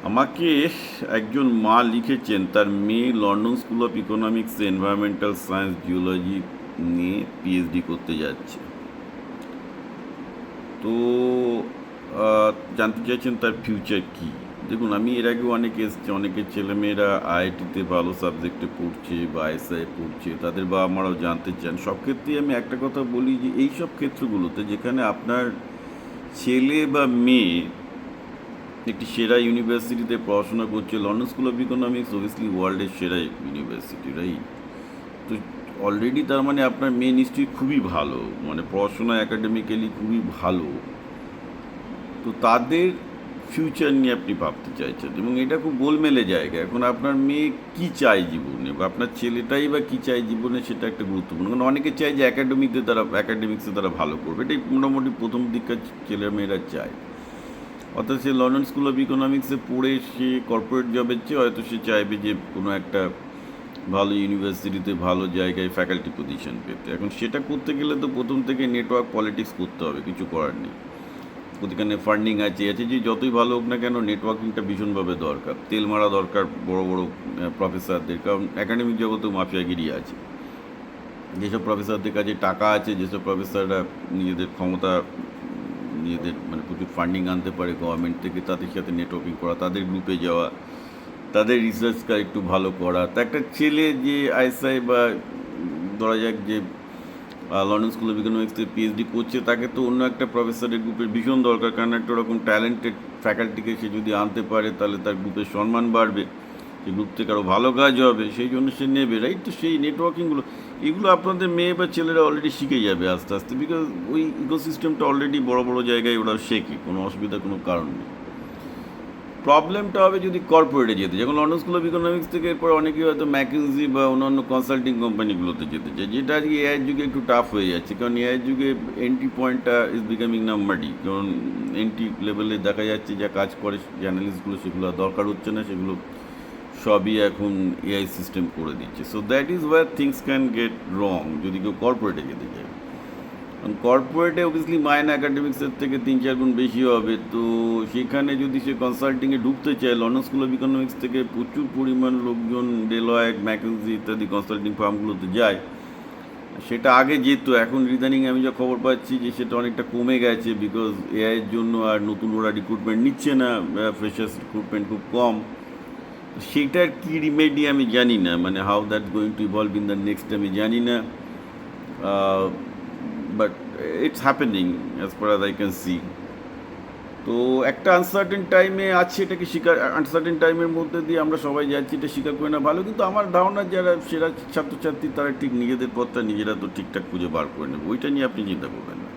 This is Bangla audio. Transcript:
আমাকে একজন মা লিখেছেন তার মেয়ে London school of economics environmental science geology নিয়ে পিএইচডি করতে যাচ্ছে। তো জানতে চাইছেন তার ফিউচার কী। দেখুন, আমি এর আগেও অনেকে এসছে, অনেকের ছেলেমেয়েরা আইআইটিতে ভালো সাবজেক্টে পড়ছে বা আইএসআই পড়ছে, তাদের বাবা মারাও জানতে চান। সব ক্ষেত্রেই আমি একটা কথা বলি যে এই সব ক্ষেত্রগুলোতে যেখানে আপনার ছেলে বা মেয়ে একটি সেরা ইউনিভার্সিটিতে পড়াশোনা করছে, London school of economics obviously ওয়ার্ল্ডের সেরা ইউনিভার্সিটি, রাইট? তো অলরেডি তার মানে আপনার মেয়ে নিশ্চয়ই খুবই ভালো, মানে পড়াশোনা একাডেমিক্যালি খুবই ভালো। তো তাদের ফিউচার নিয়ে আপনি ভাবতে চাইছেন এবং এটা খুব গোলমেলে জায়গা। এখন আপনার মেয়ে কী চায় জীবনে বা আপনার ছেলেটাই বা কী চায় জীবনে, সেটা একটা গুরুত্বপূর্ণ। কারণ অনেকে চায় যে অ্যাকাডেমিক্সে তারা ভালো করবে, এটাই মোটামুটি প্রথম দিককার ছেলেমেয়েরা চায়। অর্থাৎ সে লন্ডন স্কুল অফ ইকোনমিক্সে পড়ে সে কর্পোরেট জবের চেয়ে হয়তো সে চাইবে যে কোনো একটা ভালো ইউনিভার্সিটিতে ভালো জায়গায় ফ্যাকাল্টি পজিশন পেতে। এখন সেটা করতে গেলে তো প্রথম থেকে নেটওয়ার্ক পলিটিক্স করতে হবে, কিছু করার নেই। ওদিকে ফান্ডিং আছে যে যতই ভালো হোক না কেন, নেটওয়ার্কিংটা ভীষণভাবে দরকার, তেল মারা দরকার বড় বড় প্রফেসরদের। কারণ একাডেমিক জগতেও মাফিয়াগিরি আছে। যেসব প্রফেসরদের কাছে টাকা আছে, যেসব প্রফেসররা নিজেদের ক্ষমতা, নিজেদের মানে প্রচুর ফান্ডিং আনতে পারে গভর্নমেন্ট থেকে, তাদের সাথে নেটওয়ার্কিং করা, তাদের গ্রুপে যাওয়া, তাদের রিসার্চটা একটু ভালো করা। তা একটা ছেলে যে আইএসআই বা ধরা যাক যে লন্ডন স্কুল অফ ইকোনমিক্স থেকে পিএইচডি করছে, তাকে তো অন্য একটা প্রফেসরের গ্রুপের ভীষণ দরকার। কারণ একটা ওরকম ট্যালেন্টেড ফ্যাকাল্টিকে সে যদি আনতে পারে তাহলে তার গ্রুপের সম্মান বাড়বে, সেই গ্রুপ থেকে আরও ভালো কাজ হবে, সেই জন্য সে নেবে, রাইট? তো সেই নেটওয়ার্কিংগুলো, এগুলো আপনাদের মেয়ে বা ছেলেরা অলরেডি শিখে যাবে আস্তে আস্তে, বিকজ ওই ইকোসিস্টেমটা অলরেডি বড় বড় জায়গায় ওরা শেখে, কোনো অসুবিধার কোনো কারণ নেই। প্রবলেমটা হবে যদি কর্পোরেটে যেতে, যখন লন্ডন স্কুল অফ ইকোনমিক্স থেকে এরপর অনেকেই হয়তো ম্যাকিনজি বা অন্যান্য কনসাল্টিং কোম্পানিগুলোতে যেতে চায়, যেটা আজকে এআইয়ের যুগে একটু টাফ হয়ে যাচ্ছে। কারণ এআইয়ের যুগে এন্ট্রি পয়েন্টটা ইজ বিকামিং নাম্বারডি। কারণ এন্ট্রি লেভেলে দেখা যাচ্ছে যা কাজ করে যে অ্যানালিস্টগুলো, সেগুলো আর দরকার হচ্ছে না, সেগুলো সবই এখন এআই সিস্টেম করে দিচ্ছে। So that is where things can get wrong যদি কেউ কর্পোরেটে যেতে চায়। কারণ কর্পোরেটে অবভিয়াসলি মাইন অ্যাকাডেমিক্সের থেকে 3-4 গুণ বেশি হবে। তো সেখানে যদি সে কনসাল্টিংয়ে ঢুকতে চায়, লন্ডন স্কুল অফ ইকোনমিক্স থেকে প্রচুর পরিমাণ লোকজন ডেলয়েট, ম্যাকেনজি ইত্যাদি কনসাল্টিং ফার্মগুলোতে যায়। সেটা আগে যেত, এখন ইদানিং আমি যা খবর পাচ্ছি যে সেটা অনেকটা কমে গেছে, বিকজ এআইয়ের জন্য আর নতুন ওরা রিক্রুটমেন্ট নিচ্ছে না, ফ্রেশার্স রিক্রুটমেন্ট খুব কম। সেটার কী রিমেডি আমি জানি না, মানে how that going to evolve in the next আমি জানি না। But it's happening as far as I can see. তো একটা আনসার্টেন টাইমে আছে, এটাকে স্বীকার, আনসার্টেন টাইমের মধ্যে দিয়ে আমরা সবাই যাচ্ছি, এটা স্বীকার করে না ভালো। কিন্তু আমার ধারণা যারা সেরা ছাত্রছাত্রী তারা ঠিক নিজেদের পথটা নিজেরা তো ঠিকঠাক খুঁজে বার করে নেবে, ওইটা নিয়ে আপনি চিন্তা করবেন না।